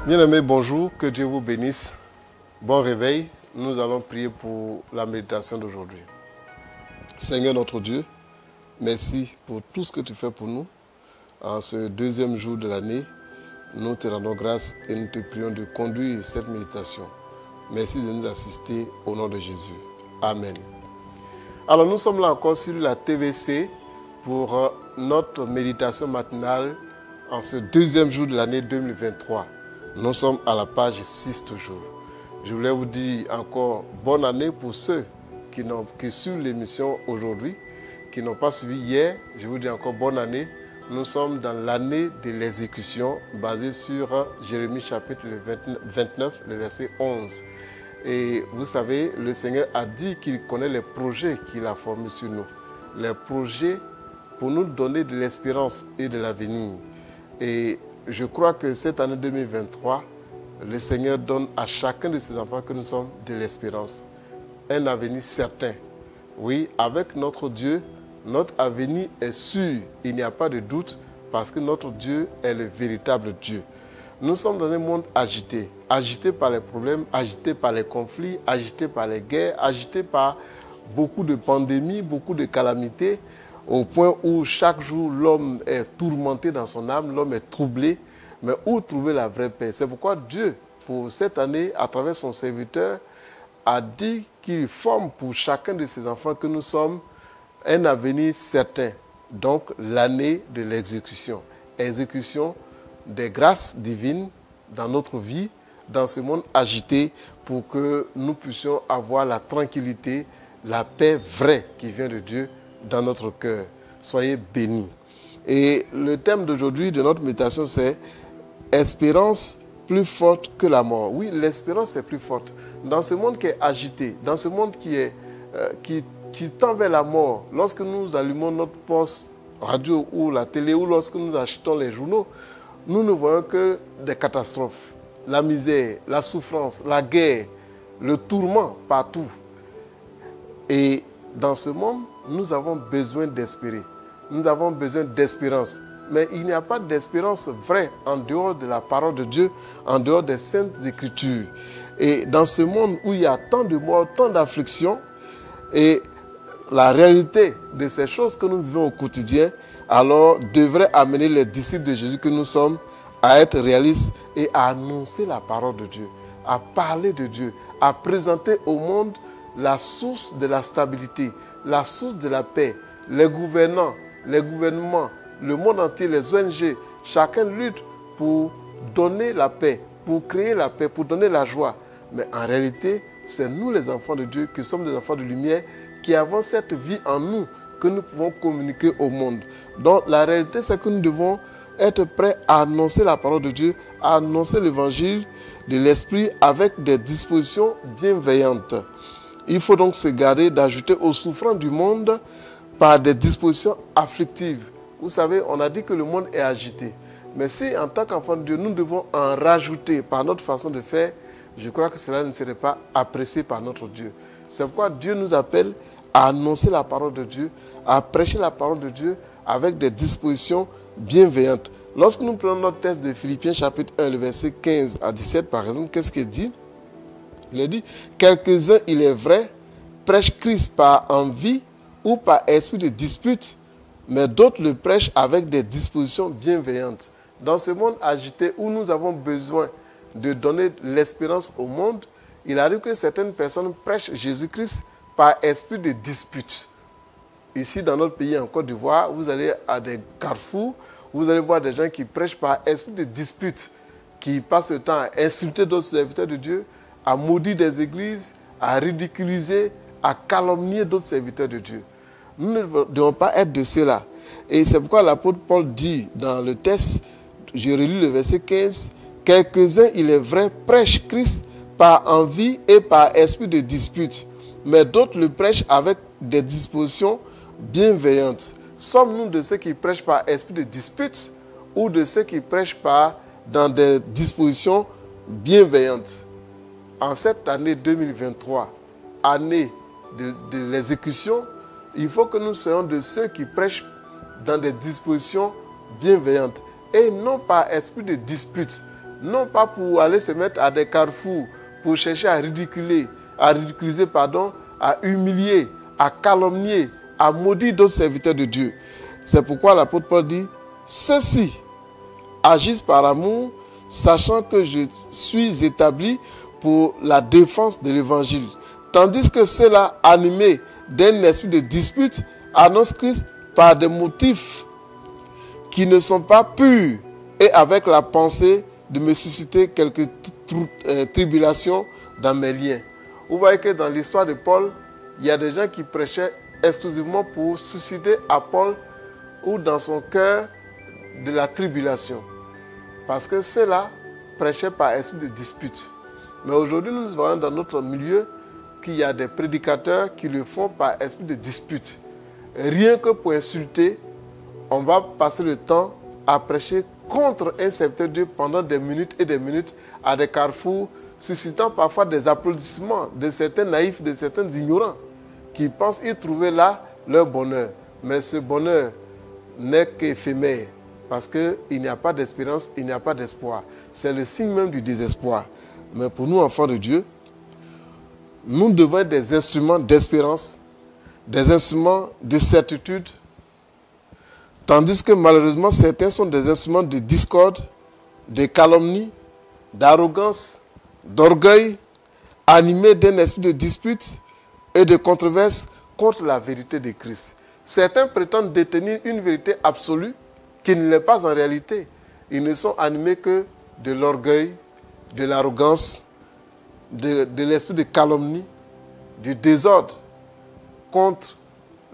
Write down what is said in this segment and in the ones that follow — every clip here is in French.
Bien-aimés, bonjour, que Dieu vous bénisse. Bon réveil, nous allons prier pour la méditation d'aujourd'hui. Seigneur notre Dieu, merci pour tout ce que tu fais pour nous. En ce deuxième jour de l'année, nous te rendons grâce et nous te prions de conduire cette méditation. Merci de nous assister au nom de Jésus. Amen. Alors nous sommes là encore sur la TVC pour notre méditation matinale en ce deuxième jour de l'année 2023. Nous sommes à la page 6 toujours. Je voulais vous dire encore bonne année pour ceux qui suivent l'émission aujourd'hui, qui n'ont pas suivi hier. Je vous dis encore bonne année. Nous sommes dans l'année de l'exécution basée sur Jérémie chapitre 29, le verset 11. Et vous savez, le Seigneur a dit qu'il connaît les projets qu'il a formés sur nous. Les projets pour nous donner de l'espérance et de l'avenir. Et je crois que cette année 2023, le Seigneur donne à chacun de ses enfants que nous sommes de l'espérance. Un avenir certain. Oui, avec notre Dieu, notre avenir est sûr. Il n'y a pas de doute parce que notre Dieu est le véritable Dieu. Nous sommes dans un monde agité. Agité par les problèmes, agité par les conflits, agité par les guerres, agité par beaucoup de pandémies, beaucoup de calamités. Au point où chaque jour l'homme est tourmenté dans son âme, l'homme est troublé, mais où trouver la vraie paix? C'est pourquoi Dieu, pour cette année, à travers son serviteur, a dit qu'il forme pour chacun de ses enfants que nous sommes un avenir certain. Donc l'année de l'exécution. Exécution des grâces divines dans notre vie, dans ce monde agité, pour que nous puissions avoir la tranquillité, la paix vraie qui vient de Dieu dans notre cœur. Soyez bénis. Et le thème d'aujourd'hui de notre méditation, c'est espérance plus forte que la mort. Oui, l'espérance est plus forte. Dans ce monde qui est agité, dans ce monde qui tend vers la mort, lorsque nous allumons notre poste radio ou la télé, ou lorsque nous achetons les journaux, nous ne voyons que des catastrophes. La misère, la souffrance, la guerre, le tourment partout. Et dans ce monde, nous avons besoin d'espérer. Nous avons besoin d'espérance. Mais il n'y a pas d'espérance vraie en dehors de la parole de Dieu, en dehors des saintes écritures. Et dans ce monde où il y a tant de morts, tant d'afflictions, et la réalité de ces choses que nous vivons au quotidien, alors devrait amener les disciples de Jésus que nous sommes à être réalistes et à annoncer la parole de Dieu, à parler de Dieu, à présenter au monde la source de la stabilité, la source de la paix. Les gouvernants, les gouvernements, le monde entier, les ONG, chacun lutte pour donner la paix, pour créer la paix, pour donner la joie. Mais en réalité, c'est nous les enfants de Dieu, qui sommes des enfants de lumière, qui avons cette vie en nous, que nous pouvons communiquer au monde. Donc la réalité, c'est que nous devons être prêts à annoncer la parole de Dieu, à annoncer l'évangile de l'Esprit avec des dispositions bienveillantes. Il faut donc se garder d'ajouter aux souffrances du monde par des dispositions afflictives. Vous savez, on a dit que le monde est agité. Mais si en tant qu'enfant de Dieu, nous devons en rajouter par notre façon de faire, je crois que cela ne serait pas apprécié par notre Dieu. C'est pourquoi Dieu nous appelle à annoncer la parole de Dieu, à prêcher la parole de Dieu avec des dispositions bienveillantes. Lorsque nous prenons notre texte de Philippiens chapitre 1, le verset 15 à 17 par exemple, qu'est-ce qu'il dit? Il a dit, quelques-uns, il est vrai, prêchent Christ par envie ou par esprit de dispute, mais d'autres le prêchent avec des dispositions bienveillantes. Dans ce monde agité où nous avons besoin de donner l'espérance au monde, il arrive que certaines personnes prêchent Jésus-Christ par esprit de dispute. Ici, dans notre pays, en Côte d'Ivoire, vous allez à des carrefours, vous allez voir des gens qui prêchent par esprit de dispute, qui passent le temps à insulter d'autres serviteurs de Dieu, à maudire des églises, à ridiculiser, à calomnier d'autres serviteurs de Dieu. Nous ne devons pas être de cela. Et c'est pourquoi l'apôtre Paul dit dans le texte, je relis le verset 15, « Quelques-uns, il est vrai, prêchent Christ par envie et par esprit de dispute, mais d'autres le prêchent avec des dispositions bienveillantes. » Sommes-nous de ceux qui prêchent par esprit de dispute ou de ceux qui prêchent dans des dispositions bienveillantes? En cette année 2023, année de l'exécution, il faut que nous soyons de ceux qui prêchent dans des dispositions bienveillantes et non par esprit de dispute. Non pas pour aller se mettre à des carrefours, pour chercher à ridiculiser, à humilier, à calomnier, à maudire d'autres serviteurs de Dieu. C'est pourquoi l'apôtre Paul dit, ceux-ci agissent par amour, sachant que je suis établi pour la défense de l'évangile. Tandis que ceux-là, animés d'un esprit de dispute, annoncent Christ par des motifs qui ne sont pas purs et avec la pensée de me susciter quelques tribulations dans mes liens. Vous voyez que dans l'histoire de Paul, il y a des gens qui prêchaient exclusivement pour susciter à Paul ou dans son cœur de la tribulation. Parce que ceux-là prêchaient par esprit de dispute. Mais aujourd'hui, nous voyons dans notre milieu qu'il y a des prédicateurs qui le font par esprit de dispute. Rien que pour insulter, on va passer le temps à prêcher contre un serviteur de Dieu pendant des minutes et des minutes à des carrefours, suscitant parfois des applaudissements de certains naïfs, de certains ignorants qui pensent y trouver là leur bonheur. Mais ce bonheur n'est qu'éphémère parce qu'il n'y a pas d'espérance, il n'y a pas d'espoir. C'est le signe même du désespoir. Mais pour nous, enfants de Dieu, nous devons être des instruments d'espérance, des instruments de certitude, tandis que malheureusement, certains sont des instruments de discorde, de calomnie, d'arrogance, d'orgueil, animés d'un esprit de dispute et de controverse contre la vérité de Christ. Certains prétendent détenir une vérité absolue qui ne l'est pas en réalité. Ils ne sont animés que de l'orgueil, de l'arrogance, de l'esprit de calomnie, du désordre contre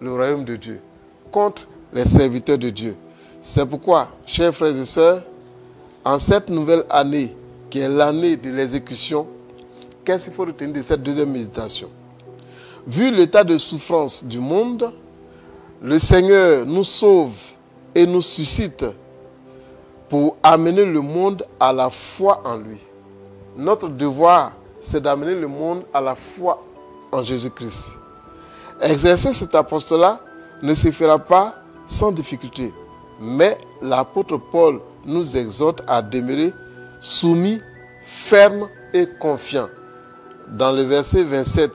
le royaume de Dieu, contre les serviteurs de Dieu. C'est pourquoi, chers frères et sœurs, en cette nouvelle année, qui est l'année de l'exécution, qu'est-ce qu'il faut retenir de cette deuxième méditation? Vu l'état de souffrance du monde, le Seigneur nous sauve et nous suscite pour amener le monde à la foi en lui. Notre devoir, c'est d'amener le monde à la foi en Jésus-Christ. Exercer cet apostolat ne se fera pas sans difficulté, mais l'apôtre Paul nous exhorte à demeurer soumis, fermes et confiants. Dans le verset 27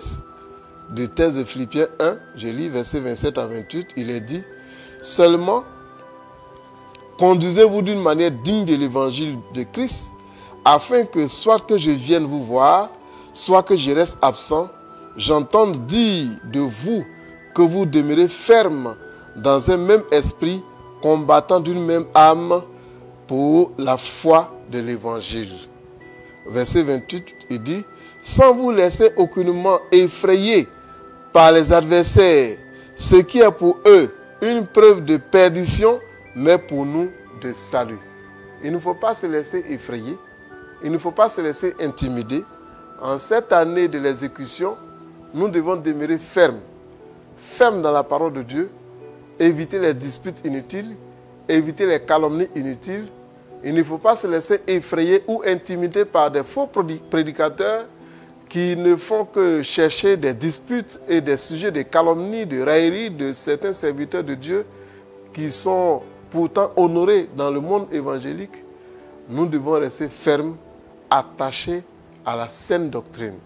du texte de Philippiens 1, je lis verset 27 à 28, il est dit « Seulement, conduisez-vous d'une manière digne de l'évangile de Christ, afin que soit que je vienne vous voir, soit que je reste absent, j'entende dire de vous que vous demeurez ferme dans un même esprit, combattant d'une même âme pour la foi de l'évangile. » Verset 28, il dit « Sans vous laisser aucunement effrayer par les adversaires, ce qui est pour eux une preuve de perdition, mais pour nous de salut. » Il ne faut pas se laisser effrayer, il ne faut pas se laisser intimider. En cette année de l'exécution, nous devons demeurer fermes, fermes dans la parole de Dieu, éviter les disputes inutiles, éviter les calomnies inutiles. Il ne faut pas se laisser effrayer ou intimider par des faux prédicateurs qui ne font que chercher des disputes et des sujets de calomnie, de raillerie de certains serviteurs de Dieu qui sont pourtant honorés dans le monde évangélique. Nous devons rester fermes, attachés à la saine doctrine.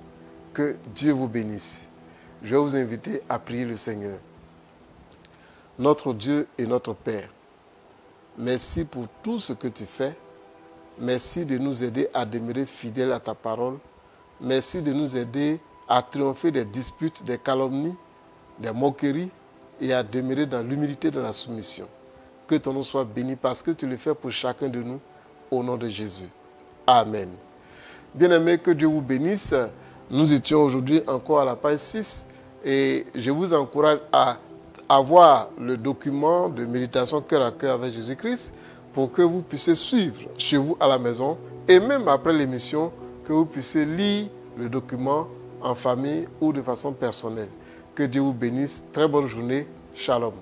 Que Dieu vous bénisse. Je vais vous inviter à prier le Seigneur. Notre Dieu et notre Père, merci pour tout ce que tu fais. Merci de nous aider à demeurer fidèles à ta parole. Merci de nous aider à triompher des disputes, des calomnies, des moqueries et à demeurer dans l'humilité de la soumission. Que ton nom soit béni parce que tu le fais pour chacun de nous, au nom de Jésus. Amen. Bien-aimés, que Dieu vous bénisse. Nous étions aujourd'hui encore à la page 6 et je vous encourage à avoir le document de méditation cœur à cœur avec Jésus-Christ pour que vous puissiez suivre chez vous à la maison et même après l'émission, que vous puissiez lire le document en famille ou de façon personnelle. Que Dieu vous bénisse. Très bonne journée. Shalom.